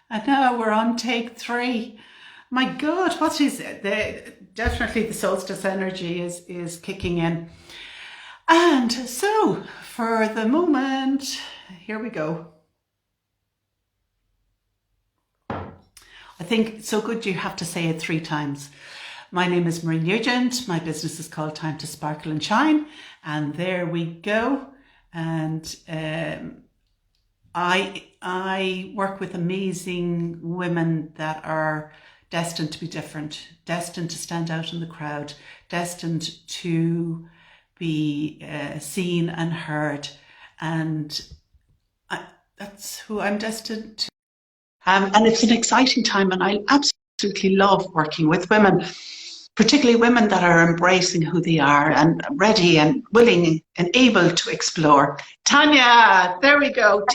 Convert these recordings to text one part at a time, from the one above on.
And now we're on take three. My God, what is it? Definitely the solstice energy is kicking in. And so, for the moment, here we go. I think it's so good you have to say it three times. My name is Marie Nugent. My business is called Time to Sparkle and Shine. And there we go. And I work with amazing women that are destined to be different, destined to stand out in the crowd, destined to be seen and heard, and that's who I'm destined to. And it's an exciting time, and I absolutely love working with women, particularly women that are embracing who they are and ready and willing and able to explore. Tanya, there we go.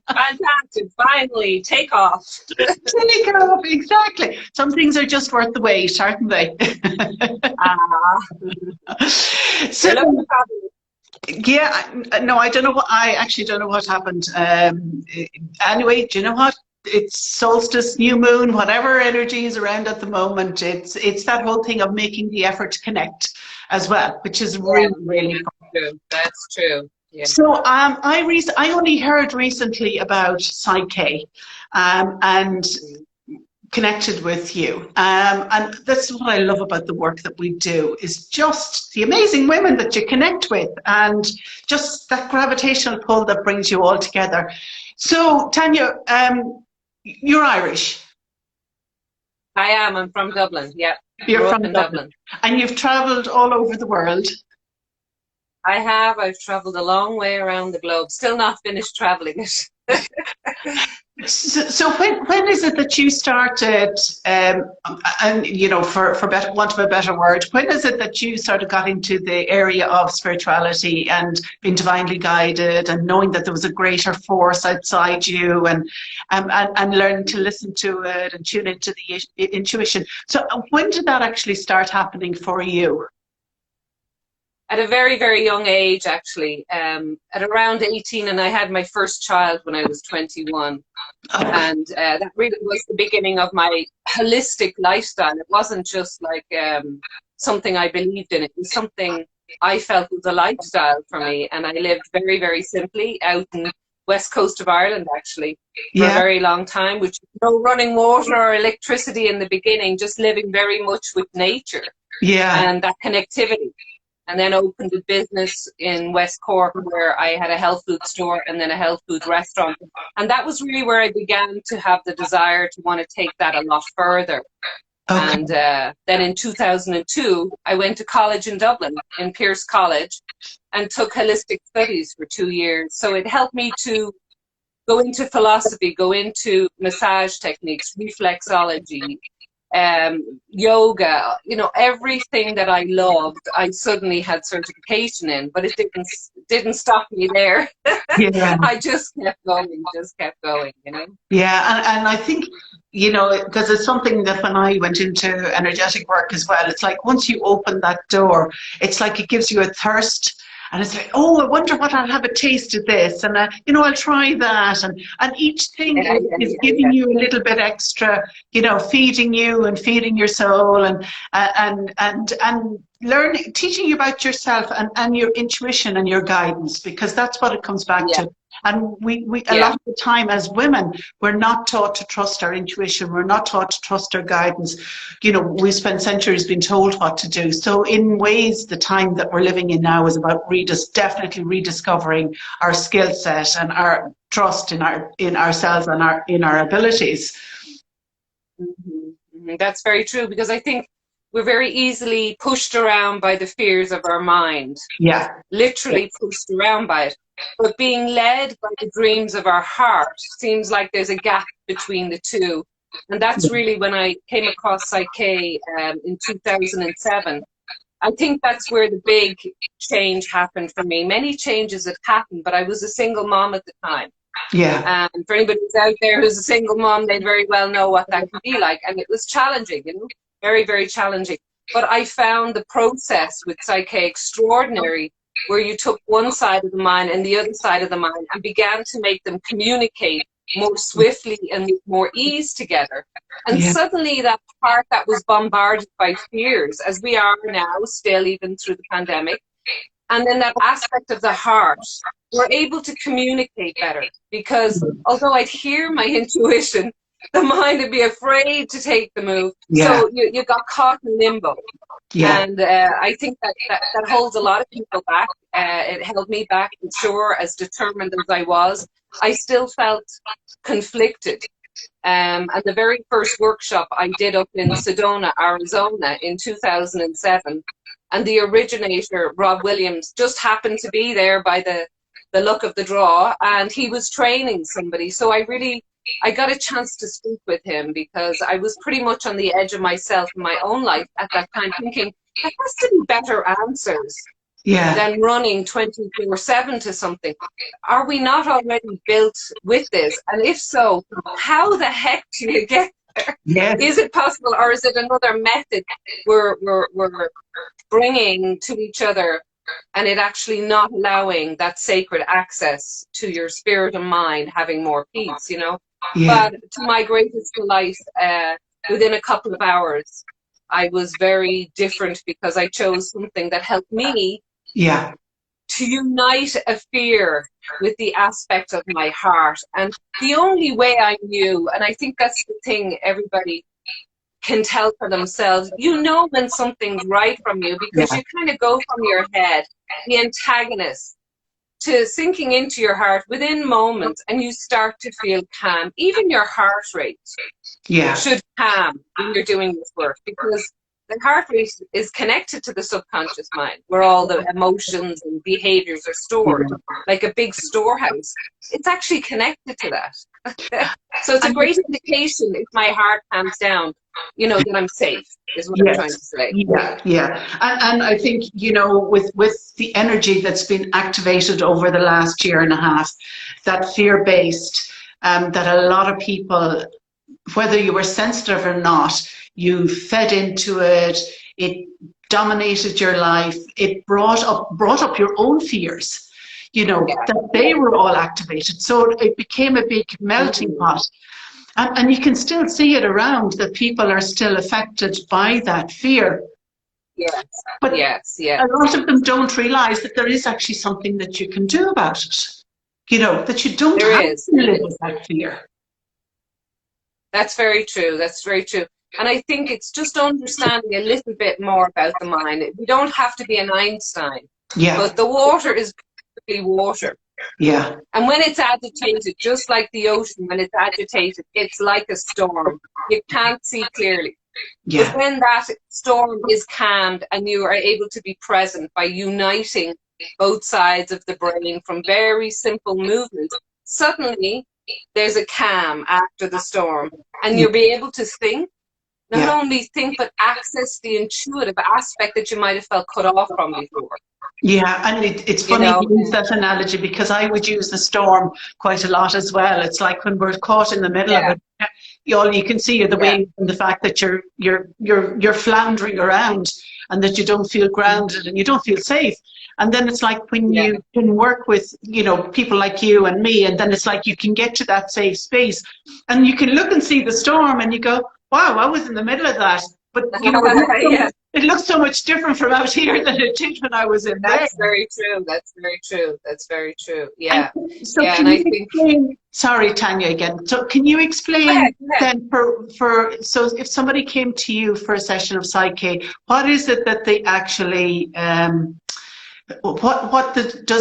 Fantastic. Finally, take off. Take off, exactly. Some things are just worth the wait, aren't they? So, yeah, no, I don't know what, I actually don't know what happened. Anyway, do you know what? It's solstice, new moon, whatever energy is around at the moment. It's that whole thing of making the effort to connect as well, which is really, really true. That's true. Yeah. So I only heard recently about PsychK and connected with you. And that's what I love about the work that we do, is just the amazing women that you connect with and just that gravitational pull that brings you all together. So Tanya, you're Irish. I am. I'm from Dublin. Yeah. You're from Dublin. And you've travelled all over the world. I have. I've travelled a long way around the globe. Still not finished travelling it. So when is it that you started, and you know, for want of a better word, when is it that you sort of got into the area of spirituality and being divinely guided and knowing that there was a greater force outside you and learning to listen to it and tune into the intuition? So when did that actually start happening for you? At a very, very young age, actually, at around 18, and I had my first child when I was 21. And that really was the beginning of my holistic lifestyle. It wasn't just like something I believed in. It was something I felt was a lifestyle for me. And I lived very, very simply out in west coast of Ireland, actually, for a very long time, which no running water or electricity in the beginning, just living very much with nature and that connectivity. And then opened a business in West Cork where I had a health food store and then a health food restaurant. And that was really where I began to have the desire to want to take that a lot further. Okay. And then in 2002, I went to college in Dublin, in Pierce College, and took holistic studies for 2 years. So it helped me to go into philosophy, go into massage techniques, reflexology, yoga, you know, everything that I loved, I suddenly had certification in, but it didn't stop me there. I just kept going, you know. Yeah, and I think, you know, because it's something that when I went into energetic work as well, it's like once you open that door, it's like it gives you a thirst. And it's like, oh, I wonder what I'll have a taste of this, and you know, I'll try that, and each thing is giving you a little bit extra, you know, feeding you and feeding your soul, and learning, teaching you about yourself and your intuition and your guidance, because that's what it comes back to. And we a lot of the time as women, we're not taught to trust our intuition. We're not taught to trust our guidance. You know, we spent centuries being told what to do. So in ways, the time that we're living in now is about definitely rediscovering our skill set and our trust in ourselves and in our abilities. Mm-hmm. That's very true, because I think we're very easily pushed around by the fears of our mind. Yeah. Literally pushed around by it. But being led by the dreams of our heart seems like there's a gap between the two. And that's really when I came across PsychK in 2007. I think that's where the big change happened for me. Many changes had happened, but I was a single mom at the time. Yeah. And for anybody who's out there who's a single mom, they'd very well know what that can be like. And it was challenging, you know, very, very challenging. But I found the process with PsychK extraordinary, where you took one side of the mind and the other side of the mind and began to make them communicate more swiftly and with more ease together. And Yeah. suddenly that part that was bombarded by fears, as we are now, still even through the pandemic, and then that aspect of the heart, we're able to communicate better. Because although I'd hear my intuition, the mind would be afraid to take the move. Yeah. So you got caught in limbo. Yeah. And I think that holds a lot of people back. It held me back, for sure, as determined as I was. I still felt conflicted. And the very first workshop I did up in Sedona, Arizona in 2007, and the originator, Rob Williams, just happened to be there by the luck of the draw, and he was training somebody. So I got a chance to speak with him, because I was pretty much on the edge of myself in my own life at that time, thinking there has to be better answers than running 24/7 to something. Are we not already built with this? And if so, how the heck do you get there? Yes. Is it possible, or is it another method we're bringing to each other, and it actually not allowing that sacred access to your spirit and mind, having more peace, you know? Yeah. But to my greatest delight, within a couple of hours, I was very different, because I chose something that helped me to unite a fear with the aspect of my heart. And the only way I knew, and I think that's the thing everybody can tell for themselves, you know when something's right from you, because you kind of go from your head, the antagonist, to sinking into your heart within moments, and you start to feel calm. Even your heart rate should calm when you're doing this work, because the heart rate is connected to the subconscious mind, where all the emotions and behaviors are stored, like a big storehouse. It's actually connected to that. So it's a great indication, if my heart calms down, you know, that I'm safe, is what I'm trying to say. Yeah. And I think, you know, with the energy that's been activated over the last year and a half, that fear-based, that a lot of people, whether you were sensitive or not, you fed into it, it dominated your life, it brought up your own fears, you know, that they were all activated. So it became a big melting pot. And you can still see it around, that people are still affected by that fear. But a lot of them don't realize that there is actually something that you can do about it. You know, that you don't have to live with that fear. That's very true. That's very true. And I think it's just understanding a little bit more about the mind. We don't have to be an Einstein. But the water is basically water. And when it's agitated, just like the ocean, when it's agitated, it's like a storm. You can't see clearly. But when that storm is calmed, and you are able to be present by uniting both sides of the brain from very simple movements, suddenly there's a calm after the storm, and you'll be able to think, not only think, but access the intuitive aspect that you might have felt cut off from before. Yeah, and it's funny you use that analogy, because I would use the storm quite a lot as well. It's like when we're caught in the middle of it, all you can see are the waves, and the fact that you're floundering around, and that you don't feel grounded and you don't feel safe. And then it's like when you can work with, you know, people like you and me, and then it's like you can get to that safe space, and you can look and see the storm, and you go, wow, I was in the middle of that. But you know, it looks so much different from out here than it did when I was in there. That's very true. That's very true. That's very true. Yeah. So can you explain, sorry, Tanya, again. So can you explain then so if somebody came to you for a session of PsychK, what is it that they actually, does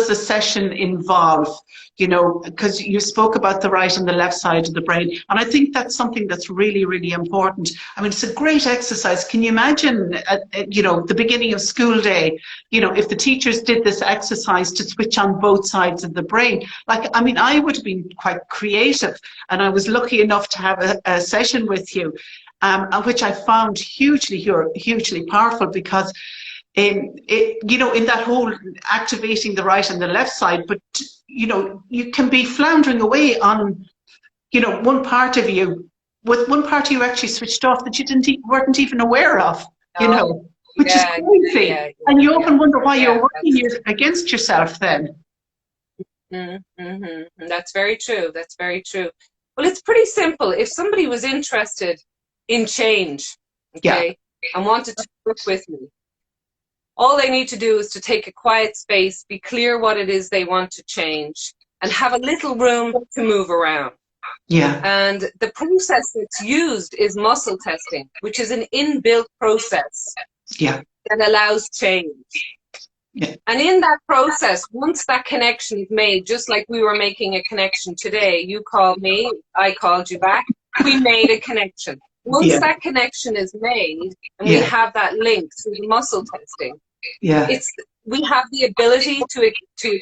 the session involve? You know, because you spoke about the right and the left side of the brain, and I think that's something that's really, really important. I mean, it's a great exercise. Can you imagine, you know, the beginning of school day, you know, if the teachers did this exercise to switch on both sides of the brain? Like, I mean, I would have been quite creative, and I was lucky enough to have a session with you, which I found hugely powerful, because you know, in that whole activating the right and the left side, but you know, you can be floundering away on, you know, one part of you, with one part of you actually switched off that you weren't even aware of, you know, which is crazy. And you often wonder why you're working against yourself then. That's very true. That's very true. Well, it's pretty simple. If somebody was interested in change, okay, and wanted to work with me, all they need to do is to take a quiet space, be clear what it is they want to change, and have a little room to move around. Yeah. And the process that's used is muscle testing, which is an inbuilt process that allows change. Yeah. And in that process, once that connection is made, just like we were making a connection today, you called me, I called you back, we made a connection. Once that connection is made, and we have that link through the muscle testing, we have the ability to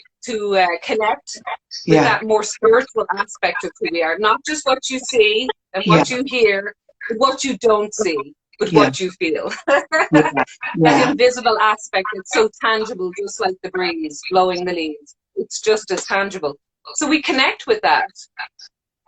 connect with that more spiritual aspect of who we are. Not just what you see and what you hear, but what you don't see, but what you feel. That invisible aspect that's so tangible, just like the breeze blowing the leaves. It's just as tangible. So we connect with that.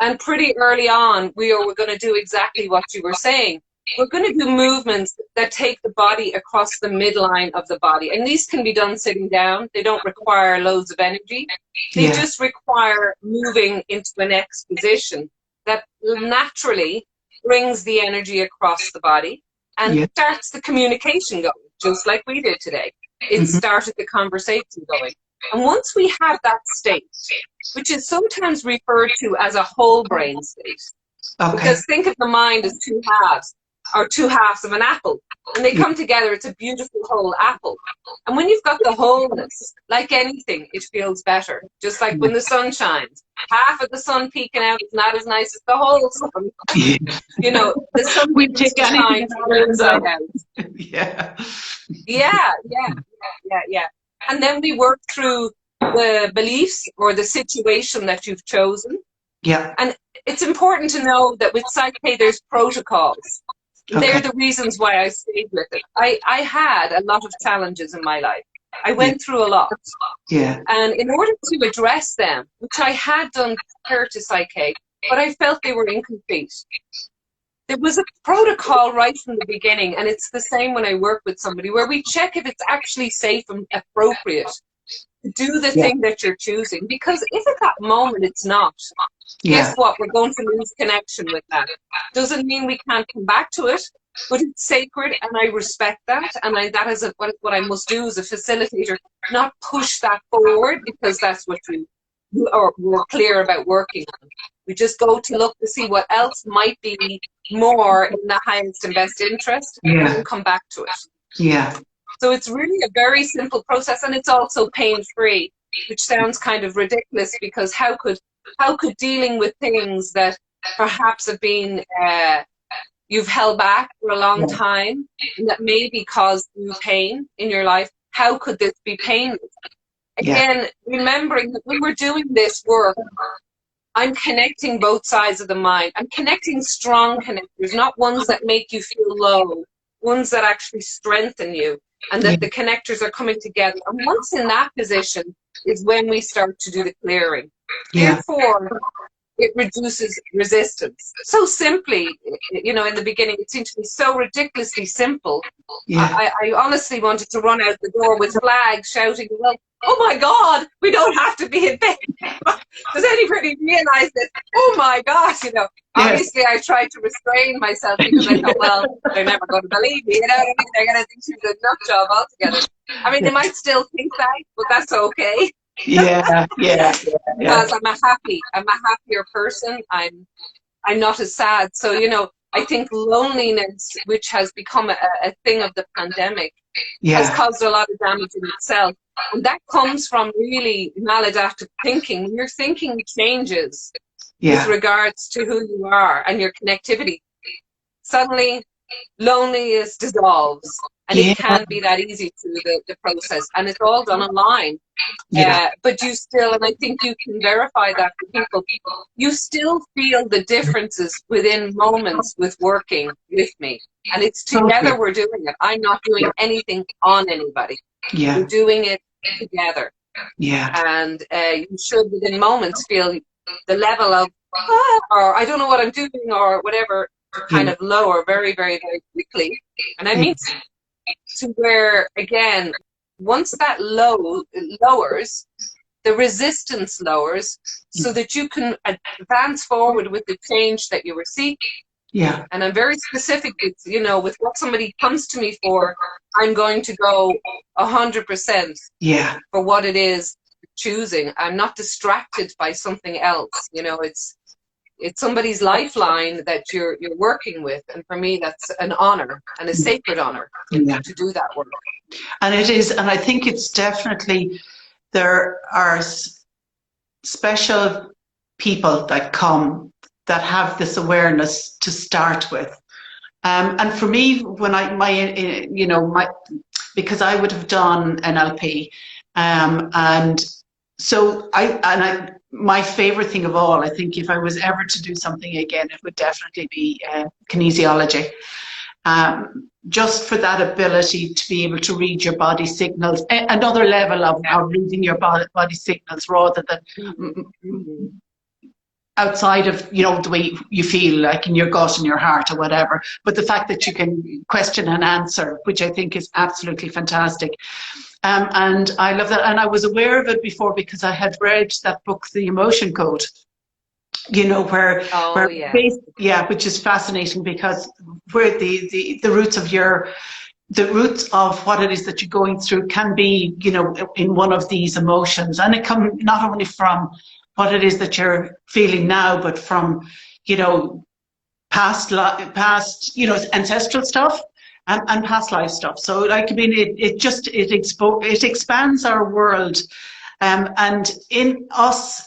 And pretty early on, we were going to do exactly what you were saying. We're going to do movements that take the body across the midline of the body. And these can be done sitting down. They don't require loads of energy. They just require moving into an X position that naturally brings the energy across the body and starts the communication going, just like we did today. It started the conversation going. And once we have that state, which is sometimes referred to as a whole brain state, because think of the mind as two halves, or two halves of an apple. When they come together, it's a beautiful whole apple. And when you've got the wholeness, like anything, it feels better. Just like when the sun shines. Half of the sun peeking out is not as nice as the whole sun. You know, the sun will take shine from the inside out. Yeah. And then we work through the beliefs or the situation that you've chosen. Yeah. And it's important to know that with PsychK, there's protocols. They're the reasons why I stayed with it. I had a lot of challenges in my life. I went through a lot. Yeah. And in order to address them, which I had done prior to PsychK, but I felt they were incomplete. There was a protocol right from the beginning, and it's the same when I work with somebody, where we check if it's actually safe and appropriate to do the thing that you're choosing. Because if at that moment it's not, guess what? We're going to lose connection with that. Doesn't mean we can't come back to it, but it's sacred, and I respect that. And that is what I must do as a facilitator, not push that forward because that's what we're clear about working on. We just go to look to see what else might be more in the highest and best interest, and then come back to it. Yeah. So it's really a very simple process, and it's also pain-free, which sounds kind of ridiculous, because how could dealing with things that perhaps have been you've held back for a long time and that maybe caused you pain in your life, how could this be painless? Again, remembering that when we're doing this work, I'm connecting both sides of the mind. I'm connecting strong connectors, not ones that make you feel low, ones that actually strengthen you, and that the connectors are coming together. And once in that position is when we start to do the clearing. Therefore, it reduces resistance. So simply, you know, in the beginning, it seemed to be so ridiculously simple. I honestly wanted to run out the door with flags shouting, well, oh my God, we don't have to be in bed. Does anybody realize this? Oh my gosh, you know. Obviously, I tried to restrain myself because I thought, well, they're never going to believe me. You know what I mean? They're going to think she's a nut job altogether. I mean, they might still think that, but that's okay. Because I'm a happier person. I'm not as sad. So, you know, I think loneliness, which has become a thing of the pandemic, has caused a lot of damage in itself. And that comes from really maladaptive thinking. When your thinking changes with regards to who you are and your connectivity, suddenly loneliness dissolves. And it can be that easy through the process. And it's all done online. But you still, and I think you can verify that for people, you still feel the differences within moments with working with me. And it's together we're doing it. I'm not doing anything on anybody. We're doing it together. And you should within moments feel the level of, or I don't know what I'm doing, or whatever, kind of lower very, very, very quickly. And I mean, to where, again, once that lowers, the resistance lowers so that you can advance forward with the change that you were seeking. Yeah. And I'm very specific with, with what somebody comes to me for, I'm going to go 100% for what it is choosing. I'm not distracted by something else. It's somebody's lifeline that you're working with. And for me, that's an honor and a sacred honor to do that work. And it is, and I think it's definitely, there are special people that come that have this awareness to start with. And for me, when because I would have done NLP, and so my favorite thing of all, I think if I was ever to do something again, it would definitely be kinesiology. Just for that ability to be able to read your body signals, another level of reading your body signals rather than outside of, the way you feel, like in your gut and your heart or whatever. But the fact that you can question and answer, which I think is absolutely fantastic. And I love that. And I was aware of it before because I had read that book, The Emotion Code, which is fascinating because where the roots of the roots of what it is that you're going through can be, in one of these emotions. And it comes not only from what it is that you're feeling now, but from, past, ancestral stuff and past life stuff. So it expands our world. And in us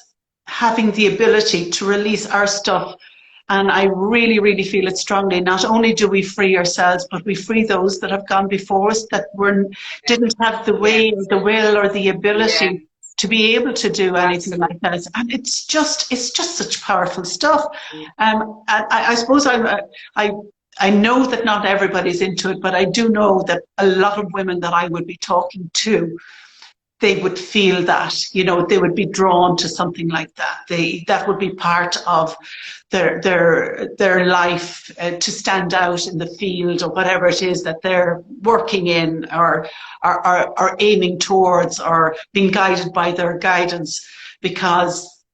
having the ability to release our stuff, and I really, really feel it strongly, not only do we free ourselves, but we free those that have gone before us that didn't have the way, or the will, or the ability to be able to do anything like that. And it's just such powerful stuff. And I suppose I know that not everybody's into it, but I do know that a lot of women that I would be talking to, they would feel that, they would be drawn to something like that. That would be part of their life, to stand out in the field or whatever it is that they're working in or aiming towards or being guided by their guidance, because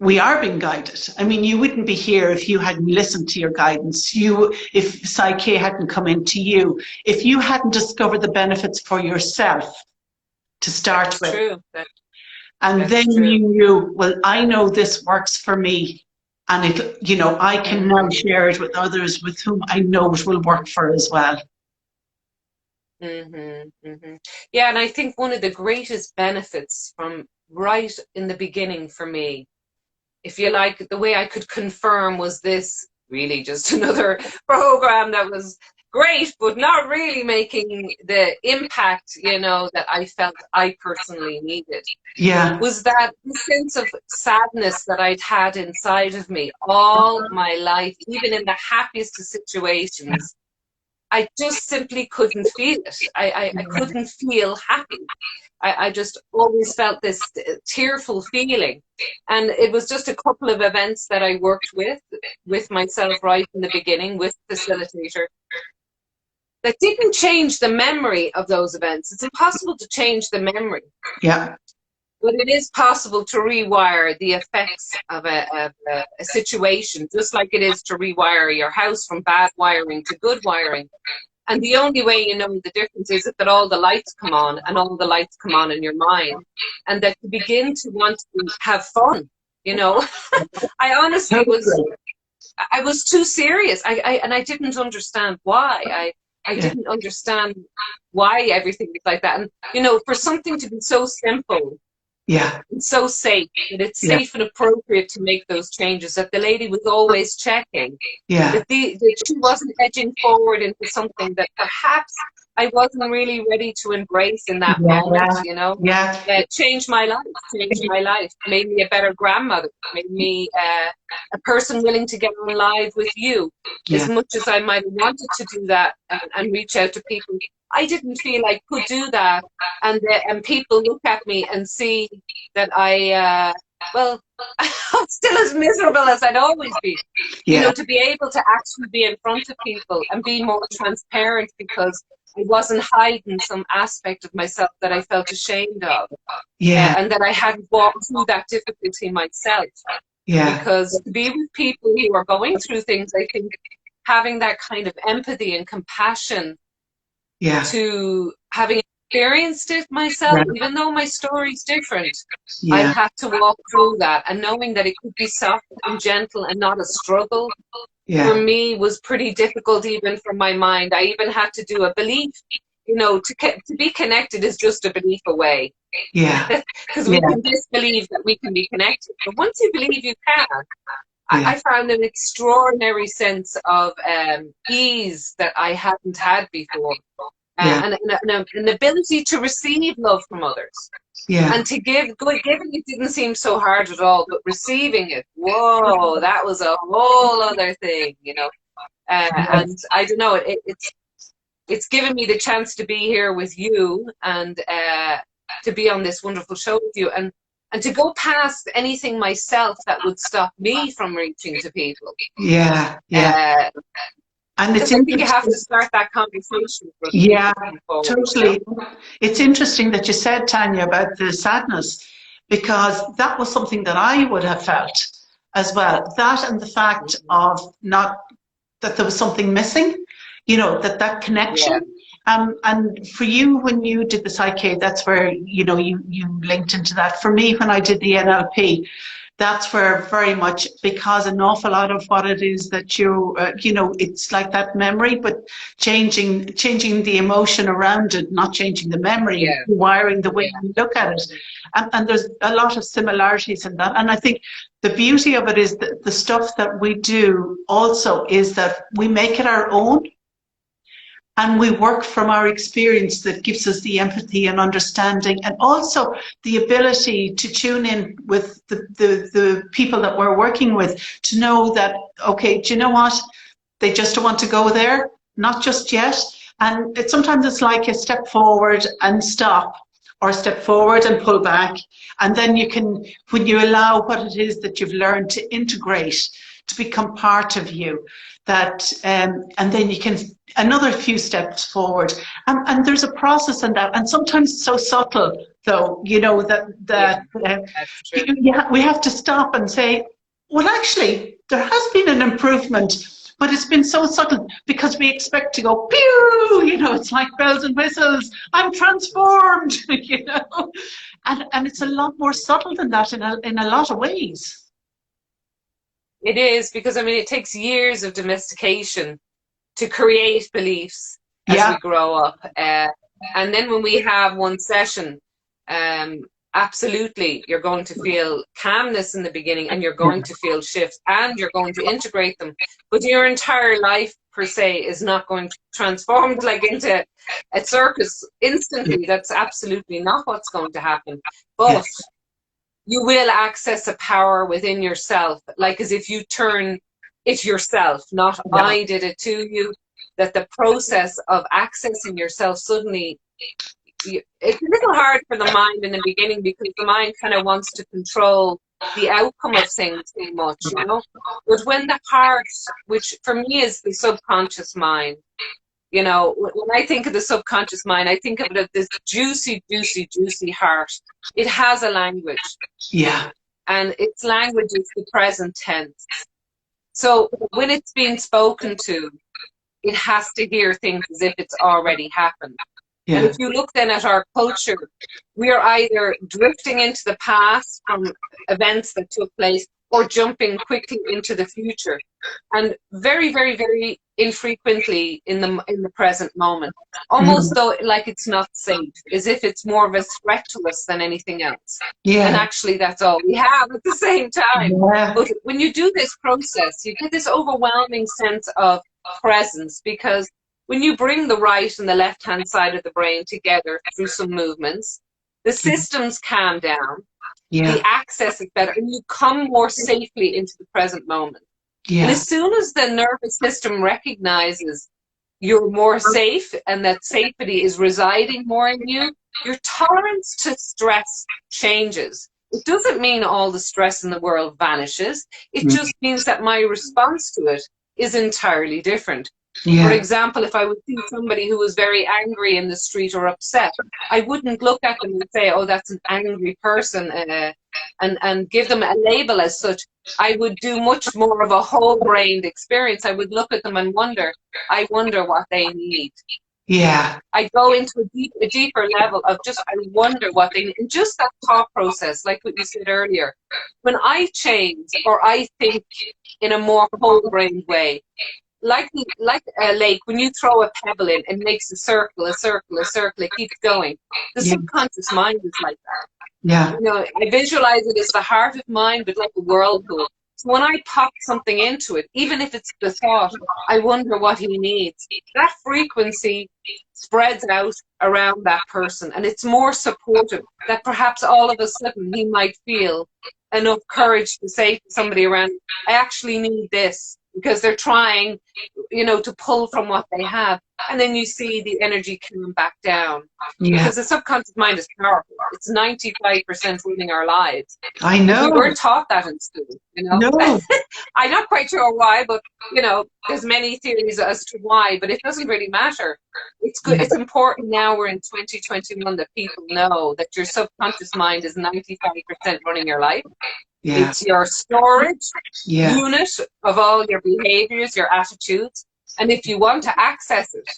we are being guided. I mean, you wouldn't be here if you hadn't listened to your guidance. If PsychK hadn't come into you, if you hadn't discovered the benefits for yourself to start with. True. That's then true. You knew, well, I know this works for me, and I can now share it with others with whom I know it will work for as well. Yeah, and I think one of the greatest benefits from right in the beginning for me, if you like, the way I could confirm was this really just another program that was great, but not really making the impact, that I felt I personally needed. Yeah. Was that sense of sadness that I'd had inside of me all my life, even in the happiest of situations. I just simply couldn't feel it. I couldn't feel happy. I just always felt this tearful feeling. And it was just a couple of events that I worked with myself right in the beginning, with the facilitator, that didn't change the memory of those events. It's impossible to change the memory. Yeah. But it is possible to rewire the effects of a situation, just like it is to rewire your house from bad wiring to good wiring. And the only way you know the difference is that all the lights come on, and all the lights come on in your mind, and that you begin to want to have fun. I honestly I was too serious. I didn't understand why. I didn't understand why everything was like that. And, for something to be so simple, and so safe, that it's safe and appropriate to make those changes, that the lady was always checking, that she wasn't edging forward into something that perhaps I wasn't really ready to embrace in that moment, changed my life, made me a better grandmother, made me a person willing to get on live with you. As much as I might have wanted to do that and reach out to people, I didn't feel I could do that. And people look at me and see that I'm still as miserable as I'd always be. To be able to actually be in front of people and be more transparent, because I wasn't hiding some aspect of myself that I felt ashamed of, Yeah. and that I hadn't walked through that difficulty myself. Yeah. Because to be with people who are going through things, I think having that kind of empathy and compassion, Yeah. to having experienced it myself, Yeah. even though my story's different, I Yeah. had to walk through that, and knowing that it could be soft and gentle and not a struggle for Yeah. me was pretty difficult, even for my mind. I even had to do a belief, to be connected is just a belief away. Yeah. Because we Yeah. can disbelieve that we can be connected, but once you believe you can, Yeah. I found an extraordinary sense of ease that I hadn't had before, Yeah. and an ability to receive love from others. Yeah. And to giving it didn't seem so hard at all, but receiving it, whoa, that was a whole other thing, And I don't know, it's given me the chance to be here with you, and to be on this wonderful show with you, and to go past anything myself that would stop me from reaching to people. Yeah. Yeah. And Because it's I think you have interesting. to start that conversation for Yeah, people forward, totally. It's interesting that you said, Tanya, about the sadness, because that was something that I would have felt as well. That and the fact of not that there was something missing, that Yeah. connection. And for you, when you did the PsychK, that's where, you linked into that. For me, when I did the NLP, that's where very much, because an awful lot of what it is that it's like that memory, but changing the emotion around it, not changing the memory, Yeah. wiring the way you look at it. And there's a lot of similarities in that. And I think the beauty of it is that the stuff that we do also is that we make it our own. And we work from our experience that gives us the empathy and understanding, and also the ability to tune in with the people that we're working with, to know that, okay, do you know what? They just don't want to go there, not just yet. And sometimes it's like a step forward and stop, or a step forward and pull back. And then you can, when you allow what it is that you've learned to integrate, to become part of you, that and then you can another few steps forward, and there's a process in that, and sometimes it's so subtle, though, we have to stop and say, well, actually there has been an improvement, but it's been so subtle, because we expect to go pew, it's like bells and whistles, I'm transformed, and it's a lot more subtle than that in a lot of ways. It is, because it takes years of domestication to create beliefs as we grow up, and then when we have one session, absolutely, you're going to feel calmness in the beginning, and you're going to feel shifts, and you're going to integrate them, but your entire life per se is not going to transform like into a circus instantly. That's absolutely not what's going to happen, but you will access a power within yourself, like as if you turn it yourself, not I did it to you, that the process of accessing yourself suddenly, it's a little hard for the mind in the beginning, because the mind kind of wants to control the outcome of things too much, but when the heart, which for me is the subconscious mind, when I think of the subconscious mind, I think of it as this juicy, juicy, juicy heart. It has a language. Yeah. And its language is the present tense. So when it's being spoken to, it has to hear things as if it's already happened. Yeah. And if you look then at our culture, we are either drifting into the past from events that took place, or jumping quickly into the future, and very, very, very infrequently in the present moment, almost though like it's not safe, as if it's more of a threat to us than anything else. Yeah. And actually that's all we have at the same time. Yeah. But when you do this process, you get this overwhelming sense of presence, because when you bring the right and the left hand side of the brain together through some movements, the systems calm down. Yeah. The access is better, and you come more safely into the present moment. Yeah. And as soon as the nervous system recognizes you're more safe, and that safety is residing more in you, your tolerance to stress changes. It doesn't mean all the stress in the world vanishes. It just means that my response to it is entirely different. For Yeah. example, if I would see somebody who was very angry in the street or upset, I wouldn't look at them and say, "Oh, that's an angry person," and give them a label as such. I would do much more of a whole-brained experience. I would look at them and wonder, I wonder what they need. Yeah. I go into a deeper level of just, I wonder what they need. And just that thought process, like what you said earlier, when I change or I think in a more whole-brained way, like a lake, when you throw a pebble in, it makes a circle, a circle, a circle, it keeps going. The Yeah. subconscious mind is like that. Yeah. You know, I visualize it as the heart of mind, but like a whirlpool. So when I pop something into it, even if it's the thought, I wonder what he needs, that frequency spreads out around that person, and it's more supportive that perhaps all of a sudden he might feel enough courage to say to somebody around, I actually need this, because they're trying, you know, to pull from what they have. And then you see the energy coming back down. Yeah. Because the subconscious mind is powerful. It's 95% running our lives. I know. We weren't taught that in school, you know. No. I'm not quite sure why, but, you know, there's many theories as to why, but it doesn't really matter. It's good. Yeah. It's important now we're in 2021 that people know that your subconscious mind is 95% running your life. Yeah. It's your storage Yeah. unit of all your behaviors, your attitudes. And if you want to access it,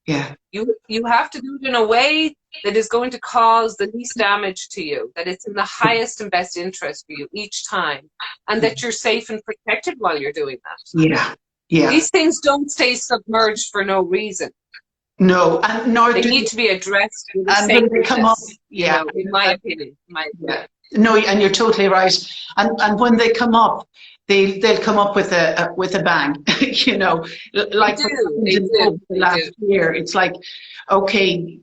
Yeah. you have to do it in a way that is going to cause the least damage to you, that it's in the highest and best interest for you each time, and that you're safe and protected while you're doing that. Yeah. Yeah. These things don't stay submerged for no reason. No, and nor They do need to be addressed with a and when they come up, sacredness, yeah. you know, in my opinion. Yeah. No, and you're totally right. And when they come up, they'll come up with a bang, you know, like They do. last year. It's like, okay,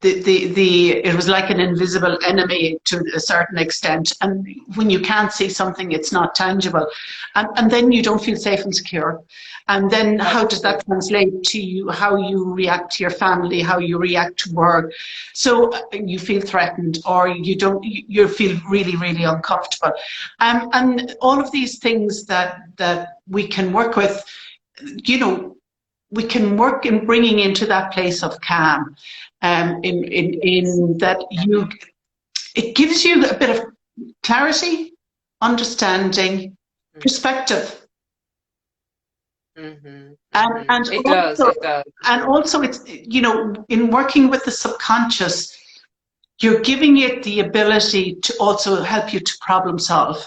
it was like an invisible enemy to a certain extent. And when you can't see something, it's not tangible, and then you don't feel safe and secure. And then how does that translate to you? How you react to your family? How you react to work? So you feel threatened, or you feel really, really uncomfortable. And all of these things that we can work with, you know, we can work in bringing into that place of calm, in that it gives you a bit of clarity, understanding, perspective. Mm-hmm. And It also, does. and also it's, you know, in working with the subconscious, you're giving it the ability to also help you to problem solve.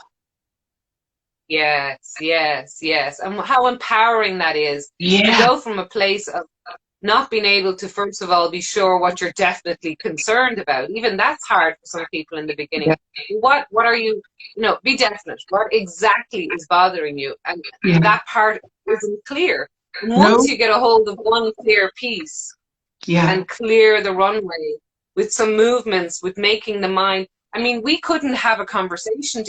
Yes. And how empowering that is. Yeah. To go from a place of not being able to, first of all, be sure what you're definitely concerned about. Even that's hard for some people in the beginning. Yeah. What are you, you know, be definite. What exactly is bothering you? And Yeah. that part isn't clear. And once you get a hold of one clear piece, Yeah. and clear the runway with some movements, with making the mind. I mean, we couldn't have a conversation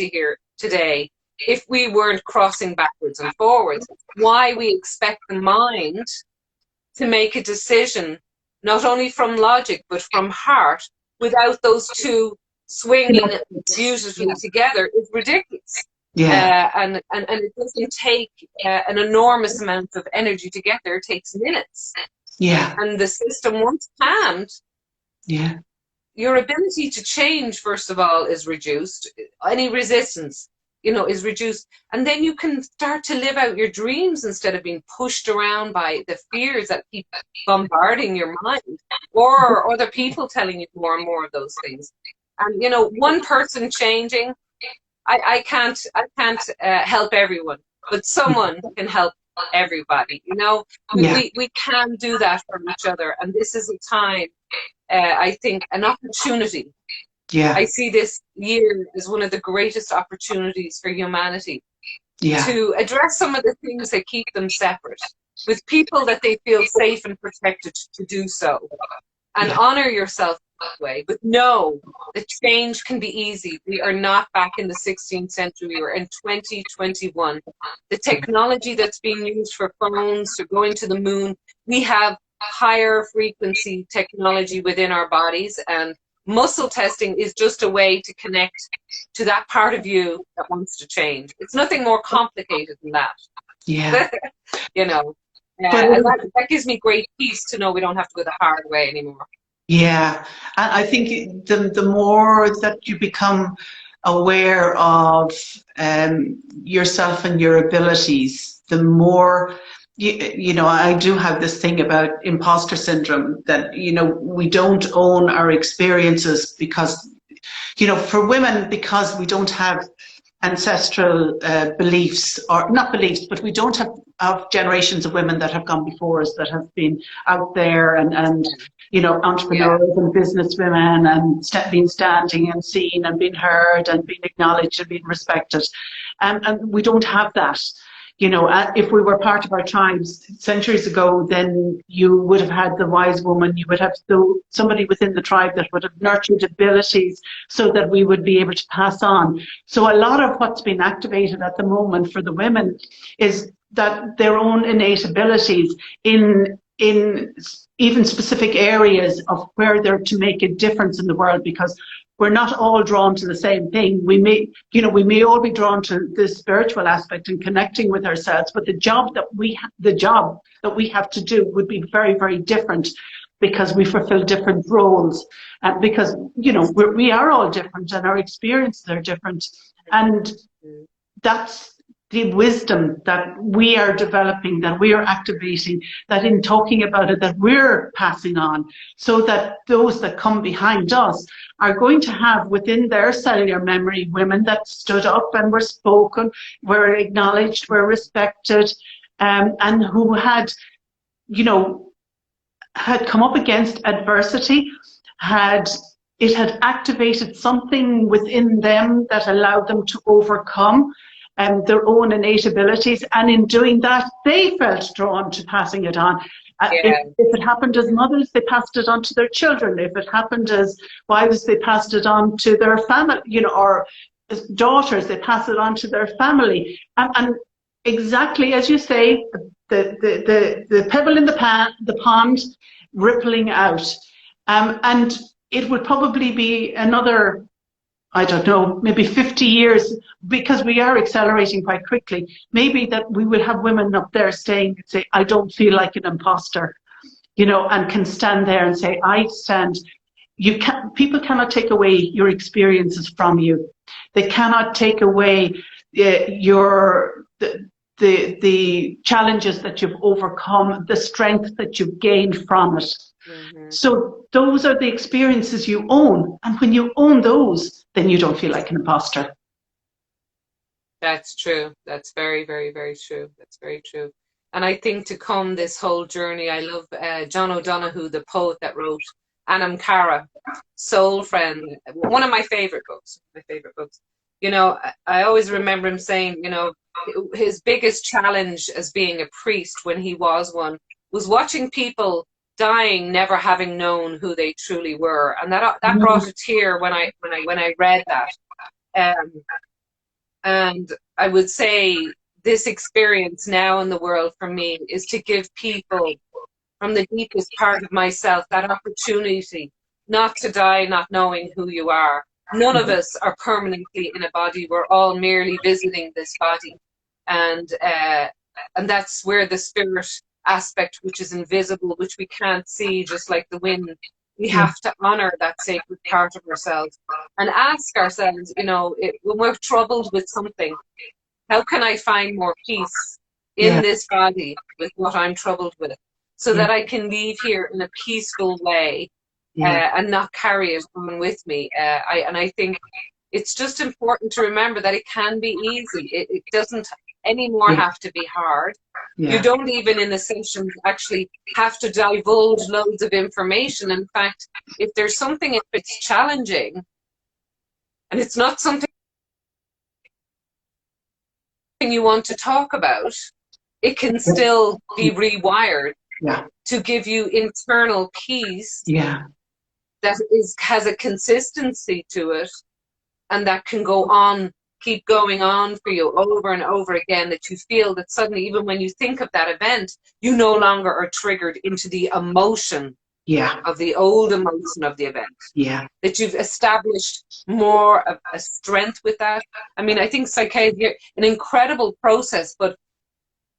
today if we weren't crossing backwards and forwards. Why we expect the mind to make a decision, not only from logic, but from heart, without those two swinging beautifully together is ridiculous. Yeah. And it doesn't take an enormous amount of energy to get there. It takes minutes. Yeah. And the system, once calmed, Yeah. your ability to change, first of all, is reduced. Any resistance, you know, is reduced. And then you can start to live out your dreams instead of being pushed around by the fears that keep bombarding your mind, or other people telling you more and more of those things. And, you know, one person changing, I can't help everyone, but someone can help everybody. You know, Yeah. we can do that for each other, and this is a time, I think, an opportunity. Yeah. I see this year as one of the greatest opportunities for humanity Yeah. to address some of the things that keep them separate, with people that they feel safe and protected to do so, and honor yourself that way. But know that change can be easy. We are not back in the 16th century. We're in 2021. The technology that's being used for phones, for going to the moon, we have higher frequency technology within our bodies, and muscle testing is just a way to connect to that part of you that wants to change. It's nothing more complicated than that. Yeah. You know. But And that gives me great peace to know we don't have to go the hard way anymore. yeah, and I think the more that you become aware of yourself and your abilities, the more you know. I do have this thing about imposter syndrome that we don't own our experiences because for women, because we don't have ancestral beliefs, or not beliefs, but we don't have generations of women that have gone before us that have been out there and Yeah. entrepreneurs and businesswomen and been standing and seen and been heard and been acknowledged and been respected. And we don't have that. If we were part of our tribes centuries ago, then you would have had the wise woman, you would have somebody within the tribe that would have nurtured abilities so that we would be able to pass on. So a lot of what's been activated at the moment for the women is that their own innate abilities in even specific areas of where they're to make a difference in the world, because we're not all drawn to the same thing. We may all be drawn to the spiritual aspect and connecting with ourselves, but the job that we have to do would be very, very different, because we fulfill different roles, and because we are all different and our experiences are different, and that's the wisdom that we are developing, that we are activating, that in talking about it, that we're passing on, so that those that come behind us are going to have within their cellular memory women that stood up and were spoken, were acknowledged, were respected, and who had come up against adversity, it had activated something within them that allowed them to overcome their own innate abilities, and in doing that, they felt drawn to passing it on. If it happened as mothers, they passed it on to their children. If it happened as wives, they passed it on to their family, or as daughters, they pass it on to their family. And exactly as you say, the pebble in the pond rippling out. And it would probably be another, I don't know, maybe 50 years, because we are accelerating quite quickly. Maybe that we will have women up there say, I don't feel like an imposter, and can stand there and say, I stand. People cannot take away your experiences from you. They cannot take away the challenges that you've overcome, the strength that you've gained from it. Mm-hmm. So those are the experiences you own. And when you own those, then you don't feel like an imposter. That's true. That's very, very, very true. That's very true. And I think to come this whole journey, I love John O'Donoghue, the poet that wrote Anam Cara, Soul Friend, one of my favorite books. I always remember him saying, his biggest challenge as being a priest when he was one was watching people dying, never having known who they truly were, and that brought a tear when I read that. And I would say this experience now in the world for me is to give people from the deepest part of myself that opportunity not to die not knowing who you are. None of us are permanently in a body. We're all merely visiting this body, and that's where the spirit aspect, which is invisible, which we can't see, just like the wind, we have to honor that sacred part of ourselves and ask ourselves, when we're troubled with something, how can I find more peace in this body with what I'm troubled with, so that I can leave here in a peaceful way and not carry it on with me. I think it's just important to remember that it can be easy. It doesn't anymore have to be hard. You don't even in the sessions actually have to divulge loads of information. In fact, if there's something, if it's challenging and it's not something you want to talk about, it can still be rewired to give you internal peace that has a consistency to it, and that can go on, keep going on for you over and over again, that you feel that suddenly, even when you think of that event, you no longer are triggered into the emotion of the old emotion of the event. That you've established more of a strength with that. I mean, I think PsychK is an incredible process, but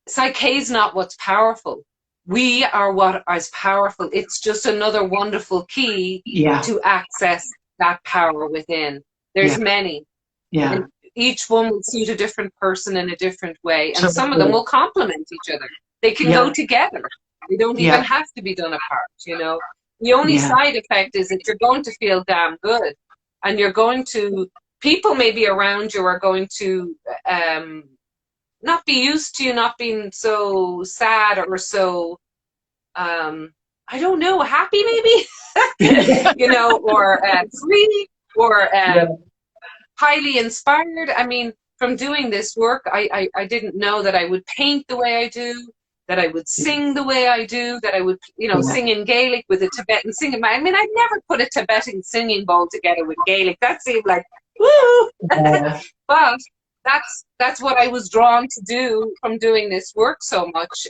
PsychK is not what's powerful. we are what is powerful. It's just another wonderful key to access that power within. There's many. And each one will suit a different person in a different way. And some of them will complement each other. They can go together. They don't even have to be done apart, you know. The only side effect is that you're going to feel damn good. And you're going to, people maybe around you are going to not be used to you not being so sad or so, I don't know, happy maybe, you know, or free or highly inspired. I mean, from doing this work, I didn't know that I would paint the way I do, that I would sing the way I do, that I would, you know, sing in Gaelic with a Tibetan singing. I mean, I'd never put a Tibetan singing bowl together with Gaelic. That seemed like, woo! But that's what I was drawn to do from doing this work so much.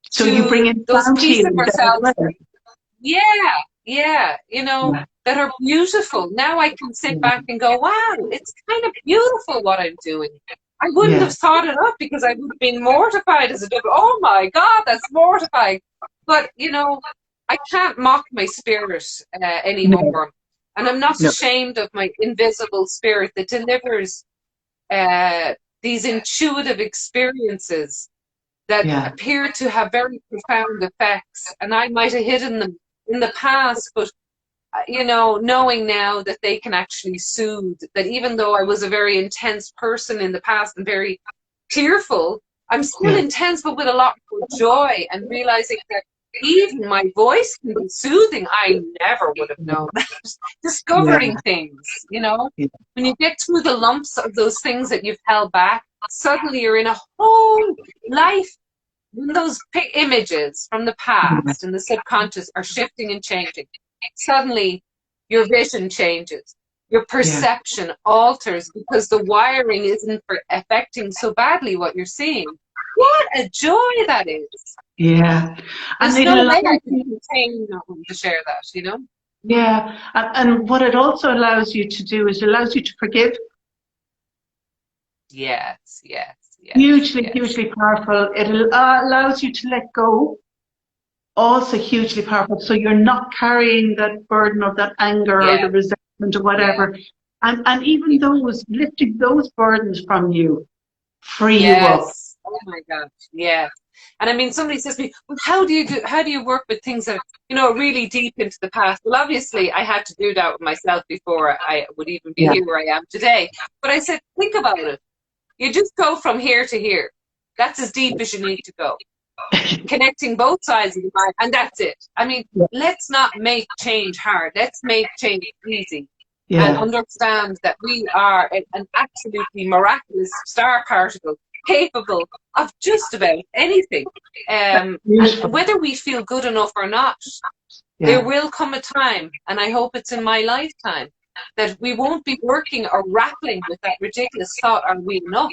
So you bring in those pieces of ourselves. Yeah, you know, that are beautiful. Now I can sit back and go, wow, it's kind of beautiful what I'm doing. I wouldn't have thought it up because I would have been mortified as a double. Oh my God, that's mortifying. But, you know, I can't mock my spirit anymore. And I'm not ashamed of my invisible spirit that delivers these intuitive experiences that appear to have very profound effects. And I might have hidden them in the past, but, you know, knowing now that they can actually soothe, that even though I was a very intense person in the past and very tearful, I'm still intense, but with a lot more joy, and realizing that even my voice can be soothing. I never would have known that. Discovering things, you know, when you get through the lumps of those things that you've held back, suddenly you're in a whole life. When those images from the past and the subconscious are shifting and changing, suddenly your vision changes. Your perception alters because the wiring isn't affecting so badly what you're seeing. What a joy that is. Yeah. There's no way I can contain to share that, you know? Yeah. And what it also allows you to do is it allows you to forgive. Yes. Hugely powerful. It allows you to let go. Also hugely powerful. So you're not carrying that burden of that anger or the resentment or whatever. And even those, lifting those burdens from you, free you up. Oh my gosh, yeah. And I mean, somebody says to me, well, how do you work with things that, you know, really deep into the past? Well, obviously I had to do that with myself before I would even be here where I am today. But I said, think about it. You just go from here to here. That's as deep as you need to go. Connecting both sides of the mind, and that's it. I mean, let's not make change hard. Let's make change easy. And understand that we are an absolutely miraculous star particle, capable of just about anything. And whether we feel good enough or not, there will come a time, and I hope it's in my lifetime, that we won't be working or grappling with that ridiculous thought, are we enough?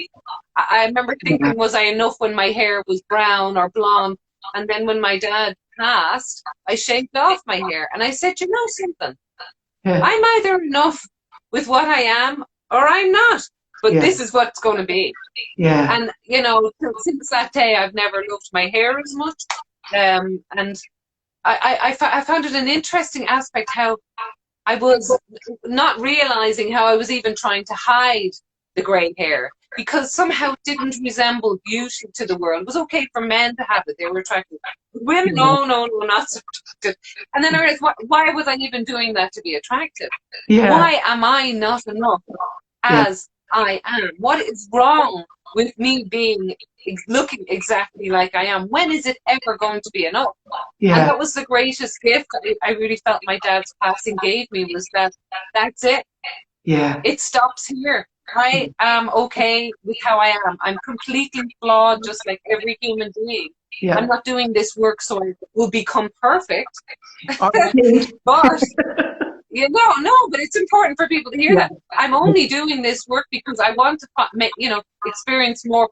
I remember thinking, was I enough when my hair was brown or blonde? And then when my dad passed, I shaved off my hair. And I said, you know something? I'm either enough with what I am or I'm not. But this is what's going to be. And, you know, since that day, I've never loved my hair as much. And I found it an interesting aspect how I was not realizing how I was even trying to hide the grey hair, because somehow it didn't resemble beauty to the world. It was okay for men to have it. They were attractive. Women, no, not so attractive. And then I realized, why was I even doing that to be attractive? Why am I not enough as I am? What is wrong with me looking exactly like I am? When is it ever going to be enough? And that was the greatest gift I really felt my dad's passing gave me, was that's it. It stops here. I am okay with how I am. I'm completely flawed, just like every human being. I'm not doing this work so I will become perfect. But you know, but it's important for people to hear that. I'm only doing this work because I want to, you know, experience more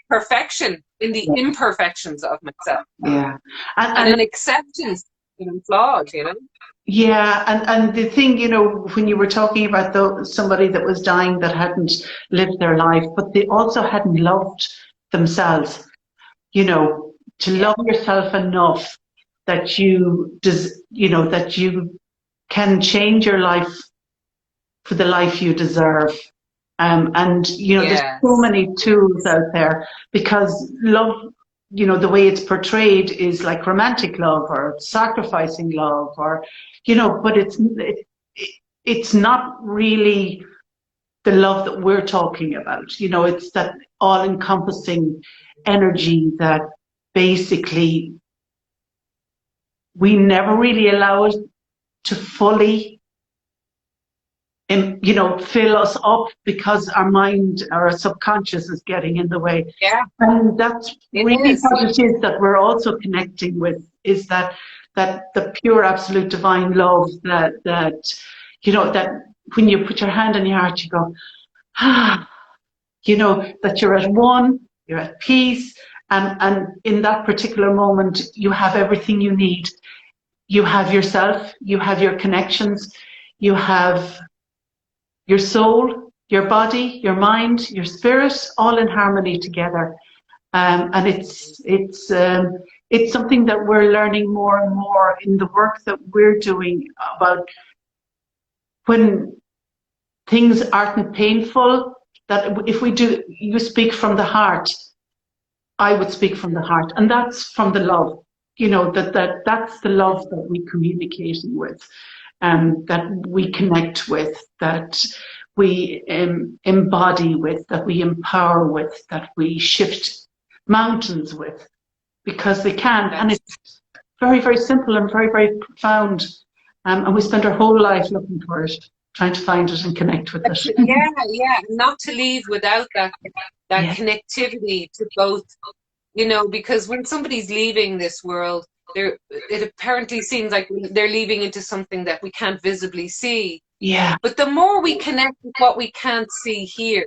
perfection in the imperfections of myself. And an acceptance that I'm flawed, you know. And the thing, you know, when you were talking about somebody that was dying that hadn't lived their life, but they also hadn't loved themselves, you know, to love yourself enough that that you can change your life for the life you deserve. And there's so Yes. many tools out there, because love, the way it's portrayed is like romantic love or sacrificing love, or but it's not really the love that we're talking about. It's that all-encompassing energy that basically we never really allow it to fully fill us up, because our mind, our subconscious is getting in the way. Yeah, And that's it really is. what it is that we're also connecting with, is that the pure absolute divine love, that when you put your hand on your heart, you go, ah, that you're at one, you're at peace, and in that particular moment, you have everything you need. You have yourself, you have your connections, you have your soul, your body, your mind, your spirit, all in harmony together. And it's something that we're learning more and more in the work that we're doing, about when things aren't painful, that if we do, you speak from the heart, I would speak from the heart, and that's from the love. That's the love that we communicating with, that we connect with, that we embody with, that we empower with, that we shift mountains with, because they can. And it's very, very simple and very, very profound. And we spend our whole life looking for it, trying to find it and connect with it. Yeah. Not to leave without that Yeah. connectivity to both, because when somebody's leaving this world, it apparently seems like they're leaving into something that we can't visibly see. Yeah. But the more we connect with what we can't see here,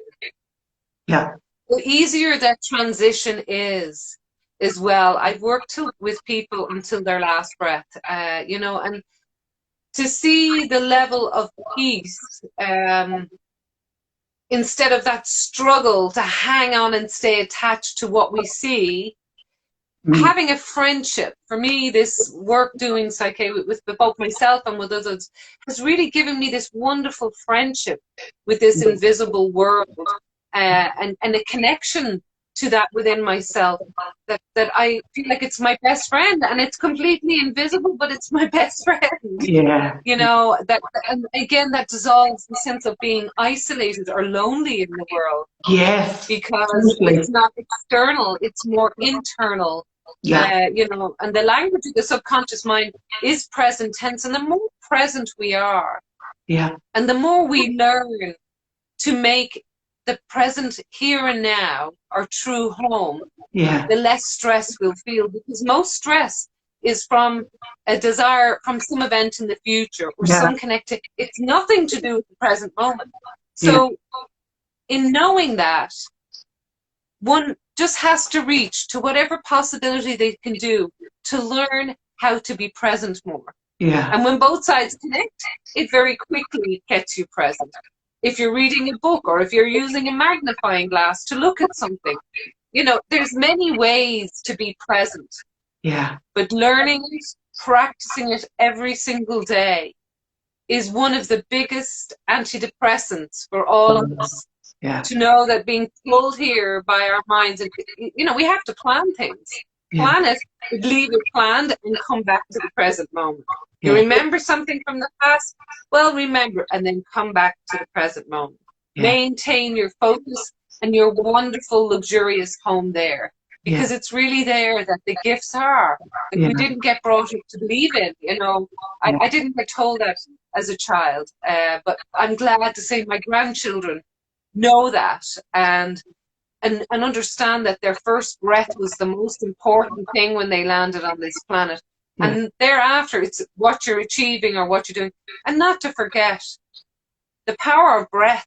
Yeah. the easier that transition is as well. I've worked with people until their last breath, and to see the level of peace, instead of that struggle to hang on and stay attached to what we see. Having a friendship, for me, this work doing PsychK with both myself and with others has really given me this wonderful friendship with this invisible world, and a connection to that within myself, that I feel like it's my best friend, and it's completely invisible, but it's my best friend. Yeah. And again, that dissolves the sense of being isolated or lonely in the world. Yes. Because totally. it's not external, it's more internal. Yeah. And the language of the subconscious mind is present tense, and the more present we are, Yeah. and the more we learn to make the present here and now our true home, Yeah. the less stress we'll feel, because most stress is from a desire from some event in the future, or some connected. It's nothing to do with the present moment. So in knowing that, one just has to reach to whatever possibility they can do to learn how to be present more. Yeah. And when both sides connect, it very quickly gets you present. If you're reading a book, or if you're using a magnifying glass to look at something, there's many ways to be present. Yeah. But learning it, practicing it every single day is one of the biggest antidepressants for all of us. Yeah. To know that being pulled here by our minds, and we have to plan things. Plan it, leave it planned, and come back to the present moment. You remember something from the past? Well, remember, and then come back to the present moment. Maintain your focus and your wonderful, luxurious home there, because it's really there that the gifts are. Like, we didn't get brought up to believe in. I didn't get told that as a child, but I'm glad to say my grandchildren know that, and understand that their first breath was the most important thing when they landed on this planet. And thereafter, it's what you're achieving or what you're doing. And not to forget, the power of breath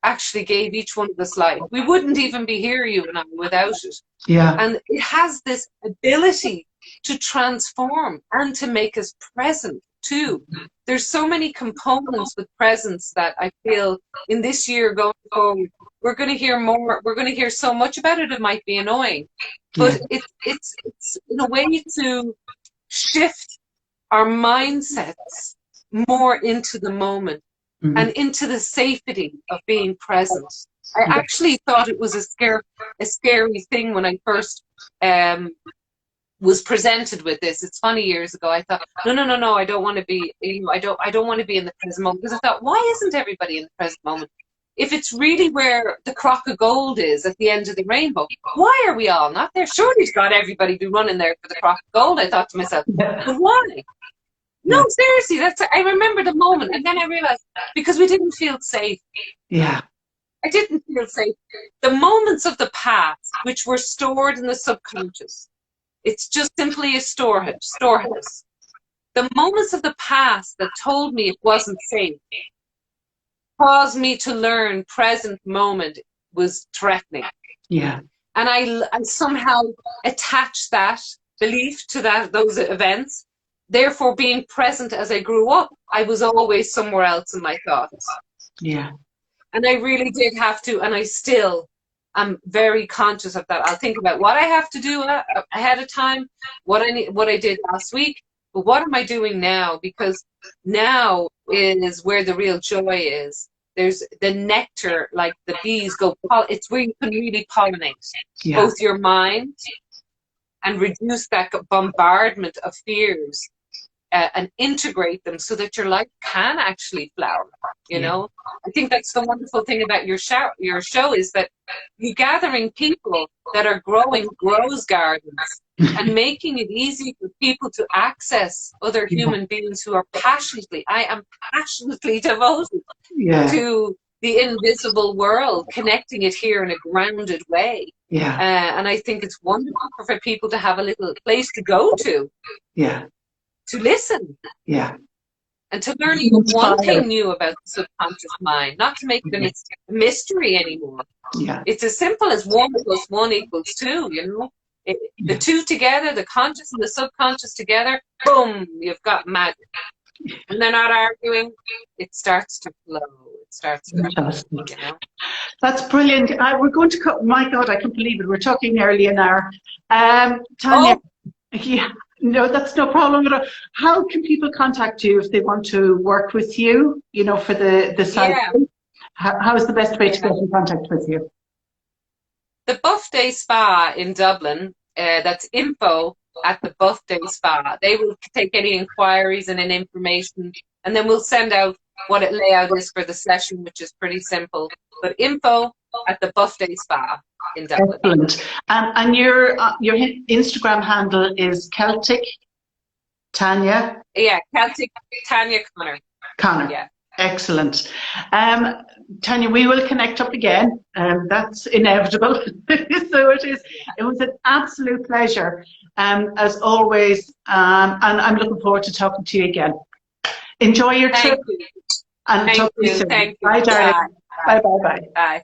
actually gave each one of us life. We wouldn't even be here, you and I, without it. Yeah. And it has this ability to transform and to make us present too. There's so many components with presence that I feel in this year going forward, we're going to hear more. We're going to hear so much about it. It might be annoying, but it's in a way to shift our mindsets more into the moment and into the safety of being present. I actually thought it was a scary thing when I first was presented with this. It's funny, years ago I thought, no, I don't want to be, I don't want to be in the present moment, because I thought, why isn't everybody in the present moment? If it's really where the crock of gold is at the end of the rainbow, why are we all not there? Surely God, everybody be running there for the crock of gold, I thought to myself. But why? No, seriously, I remember the moment, and then I realized, because we didn't feel safe. Yeah. I didn't feel safe. The moments of the past, which were stored in the subconscious, it's just simply a storehouse. The moments of the past that told me it wasn't safe caused me to learn present moment was threatening. Yeah. And I somehow attached that belief to those events. Therefore, being present as I grew up, I was always somewhere else in my thoughts. Yeah. And I really did have to, and I still am very conscious of that. I'll think about what I have to do ahead of time, what I did last week, but what am I doing now? Because now is where the real joy is. There's the nectar, like the bees go, it's where you can really pollinate both your mind and reduce that bombardment of fears and integrate them so that your life can actually flower, you know? I think that's the wonderful thing about your show is that you're gathering people that are growing rose gardens and making it easy for people to access other human beings who are I am passionately devoted to the invisible world, connecting it here in a grounded way. And I think it's wonderful for people to have a little place to go to. To listen. And to learn even one thing new about the subconscious mind, not to make it a mystery anymore. It's as simple as 1 + 1 = 2, you know? The two together, the conscious and the subconscious together, boom, you've got magic. And they're not arguing, it starts to flow. It starts to flow, you know? That's brilliant. We're going to my God, I can't believe it. We're talking nearly an hour. Tanya, no, that's no problem at all. How can people contact you if they want to work with you, you know, for the site? How is the best way to get in contact with you? The Buff Day Spa in Dublin, that's info at the Buff Day Spa. They will take any inquiries and any information, and then we'll send out what it layout is for the session, which is pretty simple. But info at the Buff Day Spa in Dublin. Excellent. And your Instagram handle is Celtic Tanya? Yeah, Celtic Tanya Connor. Yeah. Excellent. Tanya, we will connect up again. That's inevitable. So it is. It was an absolute pleasure, as always. And I'm looking forward to talking to you again. Enjoy your trip. Thank you. And talk to you soon. Thank you. Bye, darling. Bye. Bye. Bye.